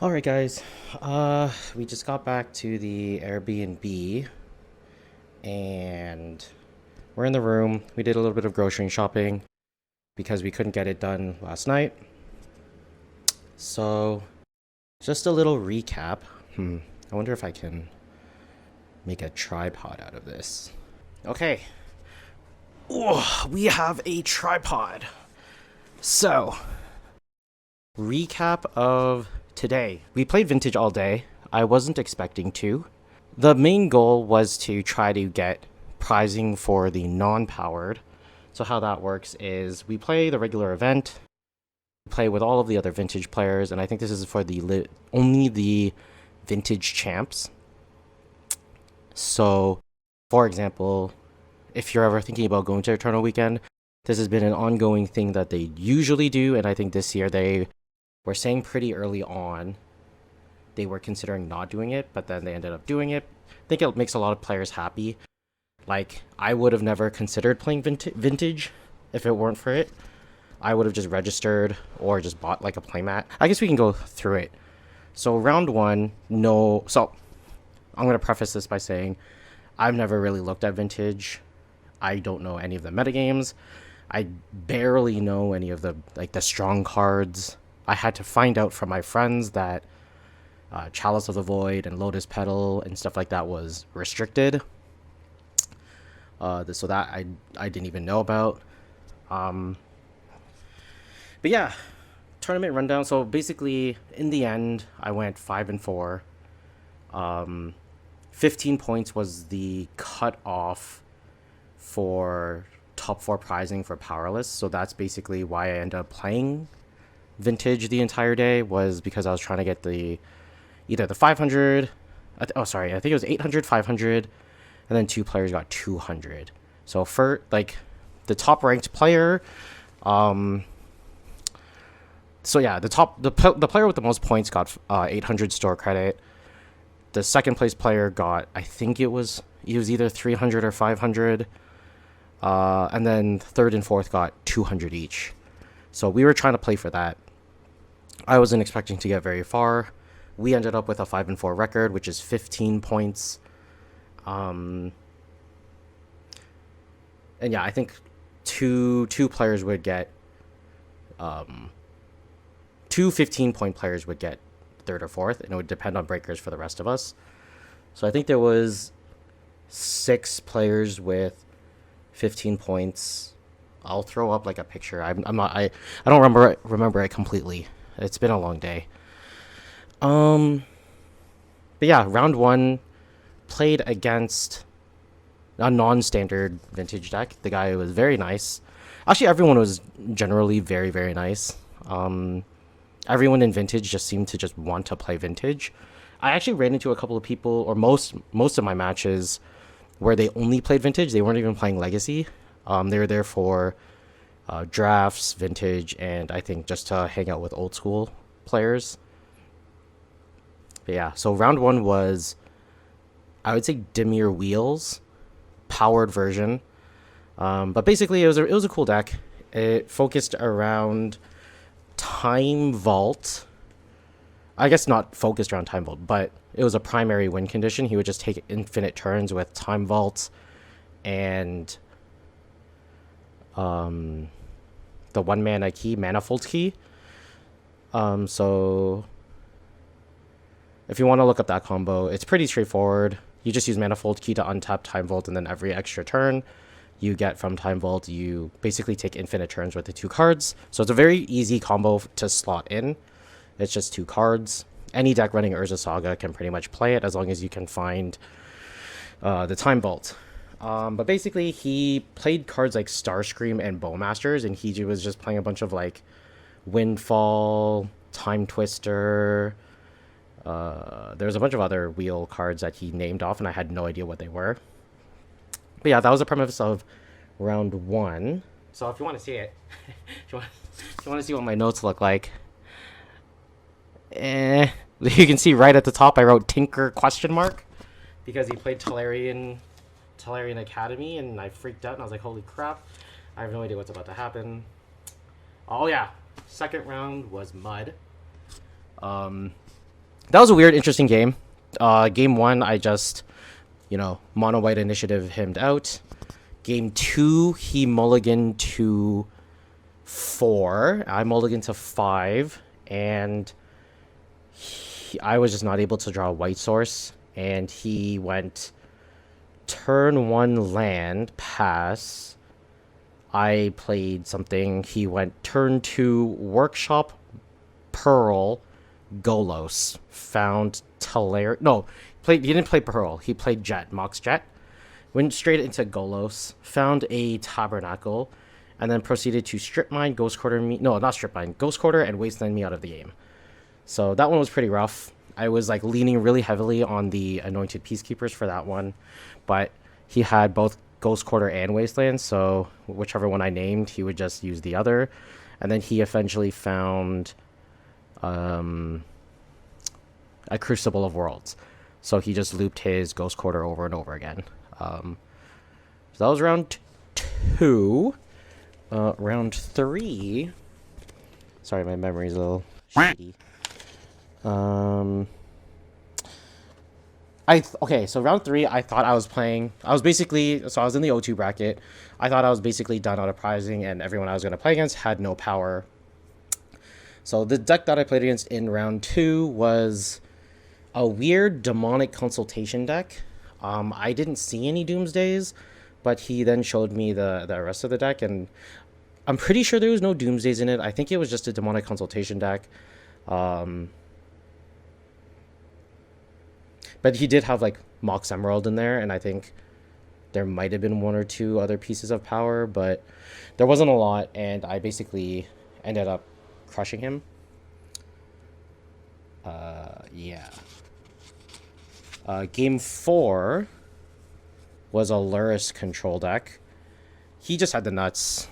Alright guys, we just got back to the Airbnb and we're in the room. We did a little bit of grocery shopping because we couldn't get it done last night. So, just a little recap. I wonder if I can make a tripod out of this. Okay. Oh, we have a tripod. So, recap of today. We played Vintage all day. I wasn't expecting to. The main goal was to try to get prizing for the non-powered. So how that works is we play the regular event, play with all of the other Vintage players, and I think this is for the only the Vintage champs. So, for example, if you're ever thinking about going to Tourney weekend, this has been an ongoing thing that they usually do, and I think this year they were saying pretty early on they were considering not doing it, but then they ended up doing it. I think it makes a lot of players happy. Like, I would have never considered playing Vintage if it weren't for it. I would have just registered or just bought like a playmat. I guess we can go through it. So round one, no. So I'm going to preface this by saying I've never really looked at Vintage. I don't know any of the metagames. I barely know any of the strong cards. I had to find out from my friends that Chalice of the Void and Lotus Petal and stuff like that was restricted. So that I didn't even know about. But yeah, tournament rundown. So basically, in the end, I went 5-4. 15 points was the cutoff for top 4 prizing for powerless. So that's basically why I ended up playing Vintage the entire day, was because I was trying to get either the 500. I think it was 800, 500, and then 2 players got 200. So for the top ranked player, so yeah, the player with the most points got 800 store credit. The second place player got, I think it was either 300 or 500, and then third and fourth got 200 each. So we were trying to play for that. I wasn't expecting to get very far. We ended up with a 5-4 record, which is 15 points. And yeah, I think two players would get, two 15-point players would get third or fourth, and it would depend on breakers for the rest of us. So I think there was 6 players with 15 points. I'll throw up like a picture. I don't remember it completely. It's been a long day. But yeah, round one, played against a non-standard Vintage deck. The guy was very nice. Actually, everyone was generally very, very nice. Everyone in Vintage just seemed to just want to play Vintage. I actually ran into a couple of people, or most of my matches, where they only played Vintage. They weren't even playing Legacy. They were there for drafts, Vintage, and I think just to hang out with old school players. But yeah, so round one was, I would say, Dimir Wheels, powered version. But basically, it was a cool deck. It focused around Time Vault. I guess not focused around Time Vault, but it was a primary win condition. He would just take infinite turns with Time Vault and the 1-mana key, Manifold Key. So if you want to look up that combo, it's pretty straightforward. You just use Manifold Key to untap Time Vault, and then every extra turn you get from Time Vault, you basically take infinite turns with the 2 cards. So it's a very easy combo to slot in. It's just 2 cards. Any deck running Urza Saga can pretty much play it as long as you can find the Time Vault. But basically, he played cards like Starscream and Bowmasters, and he was just playing a bunch of like Windfall, Time Twister. There's a bunch of other wheel cards that he named off, and I had no idea what they were. But yeah, that was the premise of round one. So if you want to see it, if you want to see what my notes look like, you can see right at the top I wrote Tinker ? Because he played Tolarian Academy, and I freaked out and I was like, holy crap, I have no idea what's about to happen. Oh yeah, second round was Mud. that was a weird, interesting game. Game 1, I just, mono white initiative him out. Game 2, he mulliganed to 4. I mulliganed to 5, and I was just not able to draw a white source, and he went turn 1 land, pass. I played something. He went turn 2 workshop, Pearl, Golos, found no, he didn't play Pearl. He played Jet, Mox Jet. Went straight into Golos, found a Tabernacle, and then proceeded to Strip Mine, Ghost Quarter me. No, not Strip Mine, Ghost Quarter, and Wasteland me out of the game. So that one was pretty rough. I was like leaning really heavily on the Anointed Peacekeepers for that one, but he had both Ghost Quarter and Wasteland, so whichever one I named, he would just use the other. And then he eventually found a Crucible of Worlds. So he just looped his Ghost Quarter over and over again. So that was round 2. Round 3. Sorry, my memory's a little shitty. Okay, so round 3, I thought I was playing. I was in the O2 bracket. I thought I was basically done out of prizing, and everyone I was going to play against had no power. So the deck that I played against in round 2 was a weird demonic consultation deck. I didn't see any Doomsdays, but he then showed me the rest of the deck, and I'm pretty sure there was no Doomsdays in it. I think it was just a demonic consultation deck. But he did have like Mox Emerald in there, and I think there might have been 1 or 2 other pieces of power, but there wasn't a lot, and I basically ended up crushing him. Yeah. Game 4 was a Luris control deck. He just had the nuts.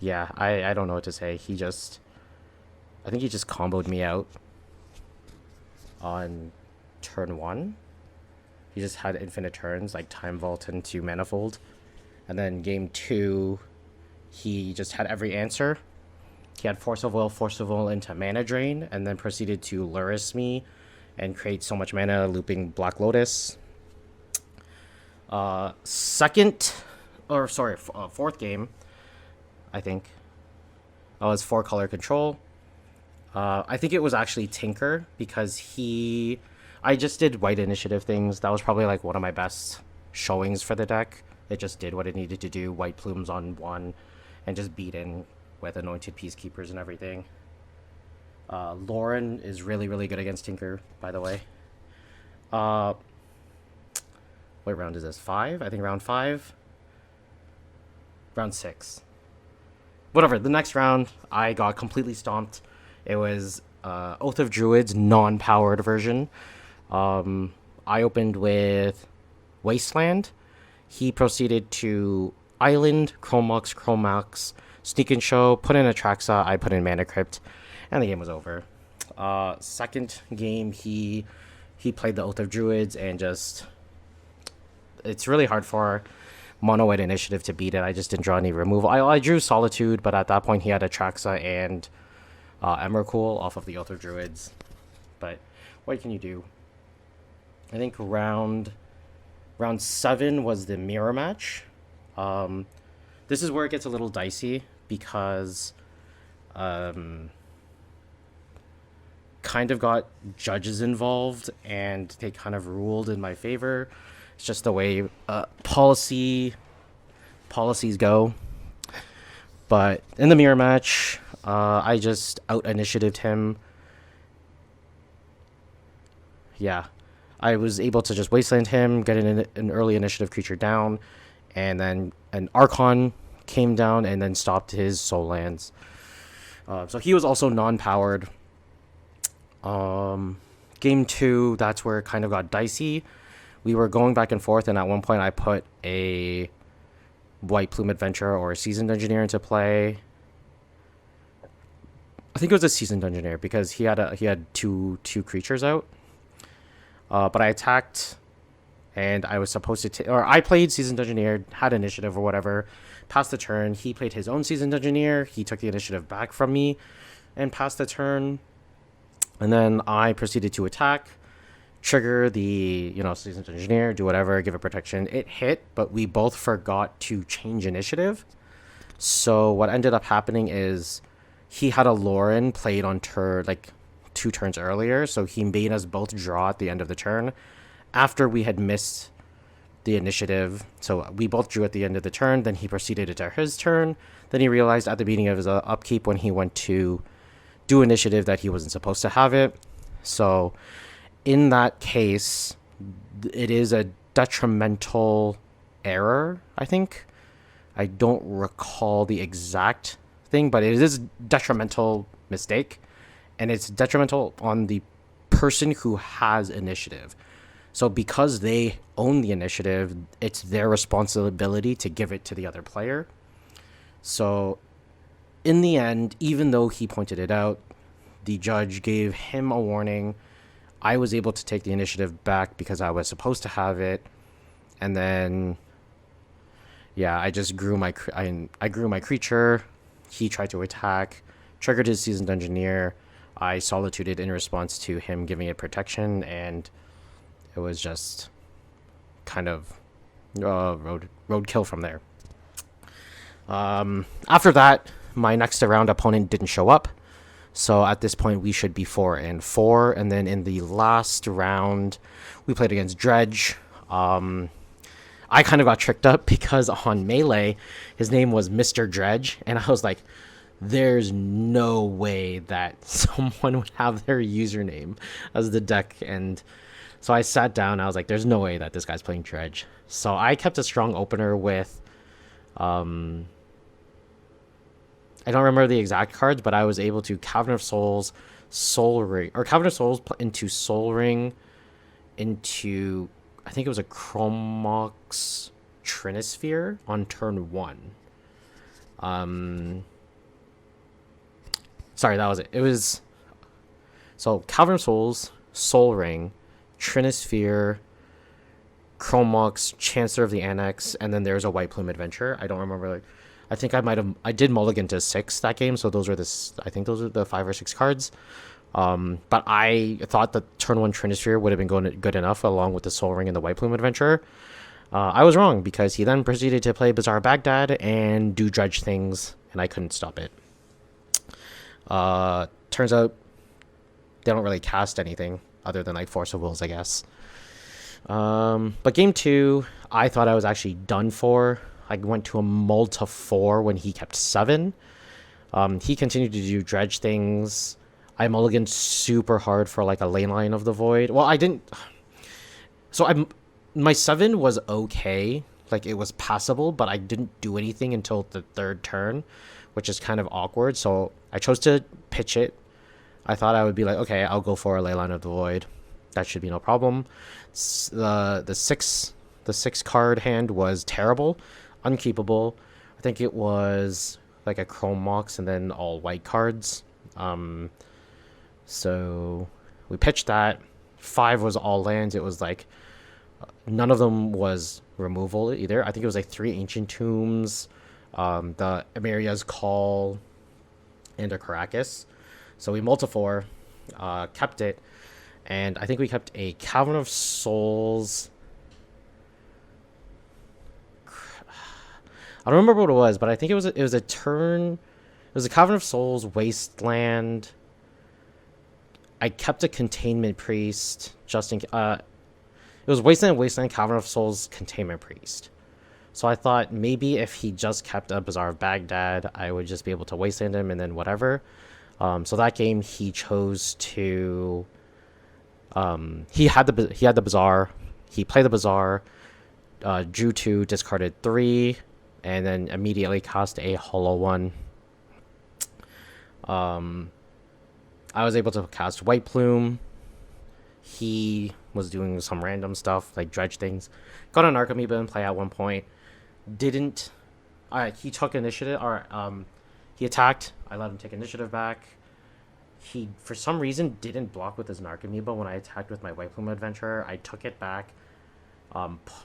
Yeah, I don't know what to say. I think he just comboed me out on turn 1. He just had infinite turns, like Time Vault into Manifold. And then game 2, he just had every answer. He had Force of Will into Mana Drain, and then proceeded to Luris me and create so much mana, looping Black Lotus. Fourth game, I think. Oh, it's 4-color control. I think it was actually Tinker, because I just did white initiative things. That was probably like one of my best showings for the deck. It just did what it needed to do. White plumes on 1, and just beat in with Anointed Peacekeepers and everything. Lauren is really, really good against Tinker, by the way. What round is this? 5? I think round 5. Round 6. Whatever. The next round, I got completely stomped. It was Oath of Druids non-powered version. I opened with Wasteland. He proceeded to Island, Chromax, Sneak and Show, put in Atraxa, I put in Mana Crypt, and the game was over. Second game, he played the Oath of Druids, and just... It's really hard for mono white initiative to beat it. I just didn't draw any removal. I drew Solitude, but at that point he had Atraxa and Emrakul off of the Oath of Druids. But what can you do? I think round 7 was the mirror match. This is where it gets a little dicey, because kind of got judges involved, and they kind of ruled in my favor. It's just the way policies go. But in the mirror match, I just out-initiatived him. Yeah. I was able to just wasteland him, get an early initiative creature down, and then an Archon came down and then stopped his soul lands. So he was also non-powered. Game 2, that's where it kind of got dicey. We were going back and forth, and at one point I put a White Plume Adventurer or a Seasoned Engineer into play. I think it was a Seasoned Engineer, because he had two creatures out. But I attacked and I was supposed to or I played Seasoned Engineer, had initiative or whatever, passed the turn. He played his own Seasoned Engineer. He took the initiative back from me and passed the turn. And then I proceeded to attack, trigger the, Seasoned Engineer, do whatever, give it protection. It hit, but we both forgot to change initiative. So what ended up happening is he had a Lauren played on turn, like 2 turns earlier. So he made us both draw at the end of the turn after we had missed the initiative. So we both drew at the end of the turn. Then he proceeded into his turn. Then he realized at the beginning of his upkeep when he went to do initiative that he wasn't supposed to have it. So in that case, it is a detrimental error, I think. I don't recall the exact thing, but it is a detrimental mistake. And it's detrimental on the person who has initiative. So because they own the initiative, it's their responsibility to give it to the other player. So in the end, even though he pointed it out, the judge gave him a warning. I was able to take the initiative back because I was supposed to have it. And then, yeah, I just grew my I grew my creature. He tried to attack, triggered his Seasoned Engineer. I solituded in response to him giving it protection, and it was just kind of roadkill from there. After that, my next round opponent didn't show up. So at this point, we should be 4-4. And then in the last round, we played against Dredge. I kind of got tricked up because on Melee, his name was Mr. Dredge. And I was like, there's no way that someone would have their username as the deck. And so I sat down. I was like, there's no way that this guy's playing Dredge. So I kept a strong opener with... I don't remember the exact cards, but I was able to Cavern of Souls, Soul Ring, or Cavern of Souls into Soul Ring, into, I think it was a Chromox Trinisphere on turn 1. Sorry, that was it. It was, so Cavern of Souls, Soul Ring, Trinisphere, Chromox, Chancellor of the Annex, and then there's a White Plume Adventure. I don't remember, like, I think I did mulligan to 6 that game, so those are I think those are the 5 or 6 cards. But I thought that turn 1 Trinisphere would have been good enough along with the Soul Ring and the White Plume Adventure. I was wrong because he then proceeded to play Bizarre Baghdad and do Dredge things, and I couldn't stop it. Turns out they don't really cast anything other than like Force of Wills, I guess. But game 2, I thought I was actually done for. I went to a Multa 4 when he kept 7. He continued to do Dredge things. I mulliganed super hard for like a Ley Line of the Void. Well, I didn't. So my 7 was okay. Like it was passable, but I didn't do anything until the 3rd turn, which is kind of awkward. So I chose to pitch it. I thought I would be like, okay, I'll go for a Ley Line of the Void. That should be no problem. The 6 card hand was terrible. Unkeepable. I think it was like a Chrome Mox and then all white cards. So we pitched that. 5 was all lands. It was like none of them was removal either. I think it was like 3 Ancient Tombs, the Emeria's Call, and a Caracas. So we multi-4, kept it, and I think we kept a Cavern of Souls. I don't remember what it was, but I think it was a turn. It was a Cavern of Souls, Wasteland. I kept a Containment Priest just in. It was Wasteland, Cavern of Souls, Containment Priest. So I thought maybe if he just kept a Bazaar of Baghdad, I would just be able to Wasteland him and then whatever. So that game he chose to. He had the Bazaar. He played the Bazaar. Drew 2, discarded 3. And then immediately cast a Hollow 1. I was able to cast White Plume. He was doing some random stuff, like Dredge things. Got an Archamoeba in play at one point. Didn't... he took initiative, or he attacked. I let him take initiative back. He, for some reason, didn't block with his Archamoeba when I attacked with my White Plume Adventure. I took it back.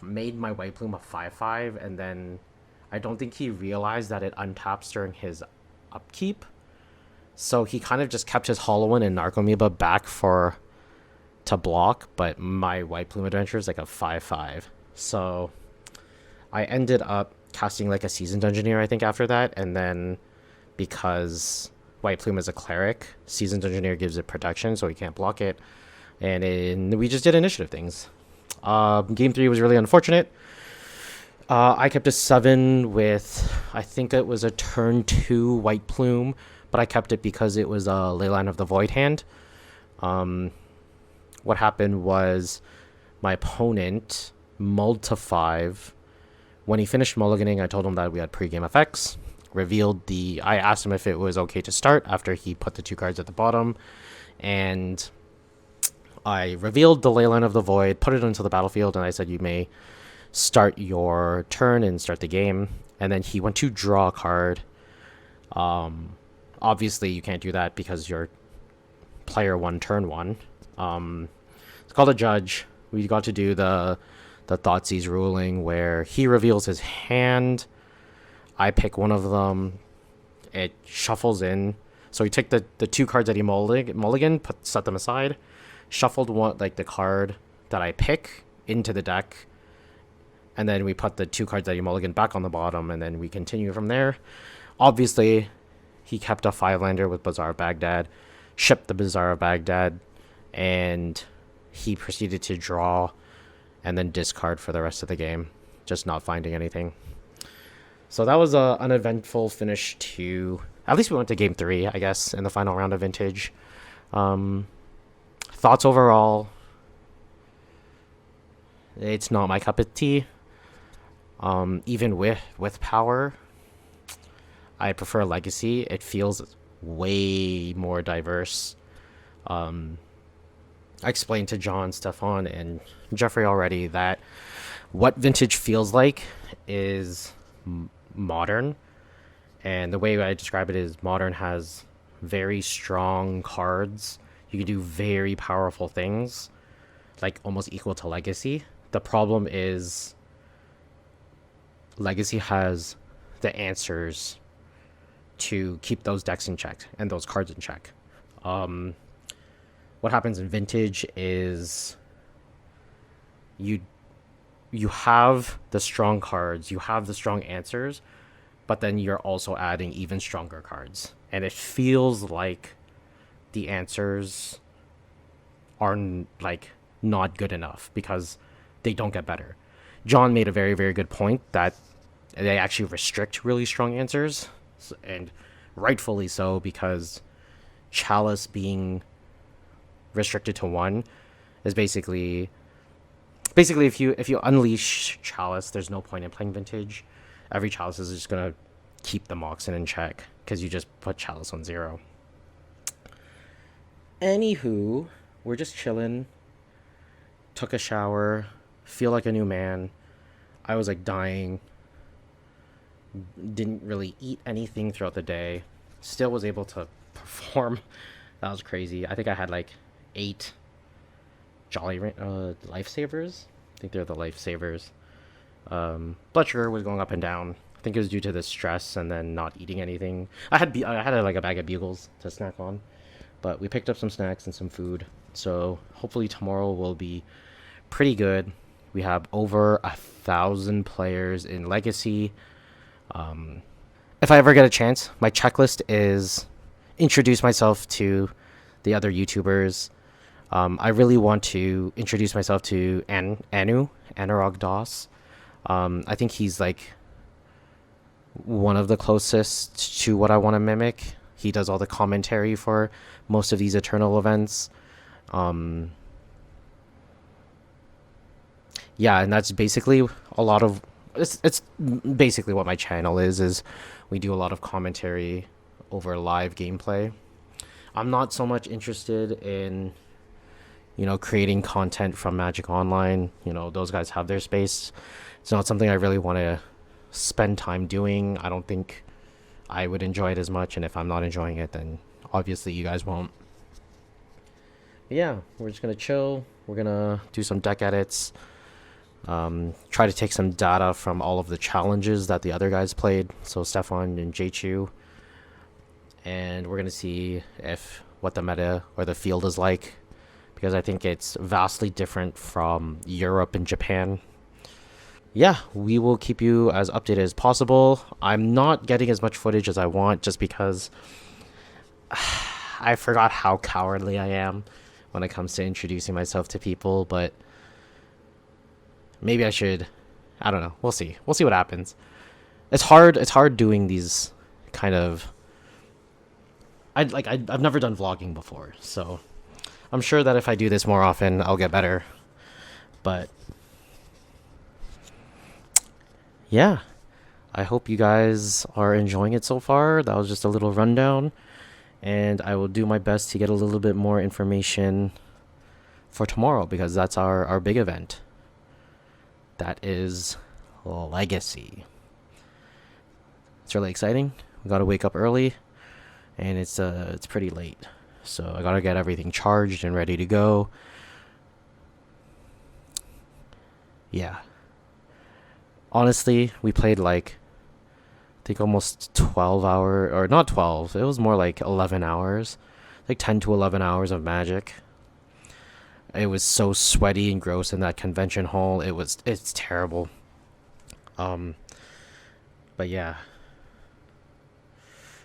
made my White Plume a 5/5, and then I don't think he realized that it untaps during his upkeep. So he kind of just kept his Hollow One and Narcomoeba back to block, but my White Plume Adventure is like a 5/5. So I ended up casting like a Seasoned Engineer, I think, after that, and then because White Plume is a cleric, Seasoned Engineer gives it protection, so he can't block it, and we just did initiative things. Game 3 was really unfortunate. I kept a 7 with, I think it was a turn 2 White Plume, but I kept it because it was a Leyline of the Void hand. What happened was my opponent mulled to 5. When he finished mulliganing, I told him that we had pre-game effects. I asked him if it was okay to start after he put the 2 cards at the bottom, and I revealed the Leyline of the Void, put it into the battlefield, and I said, you may start your turn and start the game. And then he went to draw a card. Obviously, you can't do that because you're player 1, turn 1. It's called a judge. We got to do the Thoughtseize ruling where he reveals his hand. I pick one of them. It shuffles in. So he took the 2 cards that he mulligan, set them aside, shuffled one, like the card that I pick into the deck, and then we put the 2 cards that he mulliganed back on the bottom, and then we continue from there. Obviously, he kept a 5-lander with Bazaar of Baghdad, shipped the Bazaar of Baghdad, and he proceeded to draw and then discard for the rest of the game, just not finding anything. So that was an uneventful finish to... At least we went to Game 3, I guess, in the final round of Vintage. Thoughts overall? It's not my cup of tea. Even with Power, I prefer Legacy. It feels way more diverse. I explained to John, Stefan, and Jeffrey already that what Vintage feels like is modern, and the way I describe it is modern has very strong cards. You can do very powerful things, like almost equal to Legacy. The problem is Legacy has the answers to keep those decks in check and those cards in check. What happens in Vintage is you have the strong cards, you have the strong answers, but then you're also adding even stronger cards. And it feels like the answers are like not good enough because they don't get better. John made a very, very good point that they actually restrict really strong answers, and rightfully so, because Chalice being restricted to 1 is basically if you unleash Chalice, there's no point in playing Vintage. Every Chalice is just gonna keep the Moxen in check because you just put Chalice on 0. Anywho, we're just chilling. Took a shower, feel like a new man. I was like dying. Didn't really eat anything throughout the day. Still was able to perform. That was crazy. I think I had like 8 Jolly Lifesavers. I think they're the Lifesavers. Blood sugar was going up and down. I think it was due to the stress and then not eating anything. I had like a bag of Bugles to snack on, but we picked up some snacks and some food. So hopefully tomorrow will be pretty good. We have over 1,000 players in Legacy. If I ever get a chance, my checklist is introduce myself to the other YouTubers. I really want to introduce myself to Anurag Das. I think he's like one of the closest to what I want to mimic. He does all the commentary for most of these Eternal events. Yeah, and that's basically a lot of it's basically what my channel is we do a lot of commentary over live gameplay. I'm not so much interested in creating content from Magic Online. Those guys have their space. It's not something I really want to spend time doing. I don't think I would enjoy it as much, and if I'm not enjoying it, then obviously you guys won't. But yeah, we're just gonna chill. We're gonna do some deck edits. Try to take some data from all of the challenges that the other guys played, so Stefan and Jchu, and we're gonna see if what the meta or the field is like, because I think it's vastly different from Europe and Japan. Yeah, we will keep you as updated as possible. I'm not getting as much footage as I want just because I forgot how cowardly I am when it comes to introducing myself to people, but maybe I should. I don't know. We'll see. We'll see what happens. It's hard doing these kind of I've never done vlogging before, so I'm sure that if I do this more often, I'll get better. But yeah, I hope you guys are enjoying it so far. That was just a little rundown, and I will do my best to get a little bit more information for tomorrow, because that's our big event. That is Legacy. It's really exciting. We gotta wake up early, and it's pretty late, so I gotta get everything charged and ready to go. Yeah. Honestly, we played like, I think almost 12 hour, or not 12, it was more like 11 hours, like 10 to 11 hours of Magic. It was so sweaty and gross in that convention hall. It's terrible. But yeah,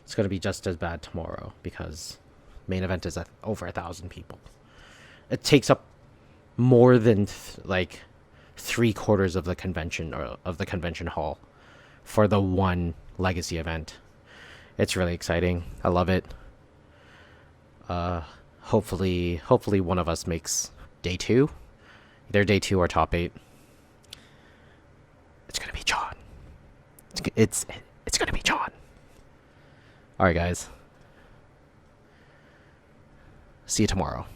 it's gonna be just as bad tomorrow, because main event is over 1,000 people. It takes up more than like 3/4 of the convention, or of the convention hall, for the one Legacy event. It's really exciting. I love it. Hopefully one of us makes day 2, either day 2 or top 8. It's gonna be John. It's gonna be John. All right, guys. See you tomorrow.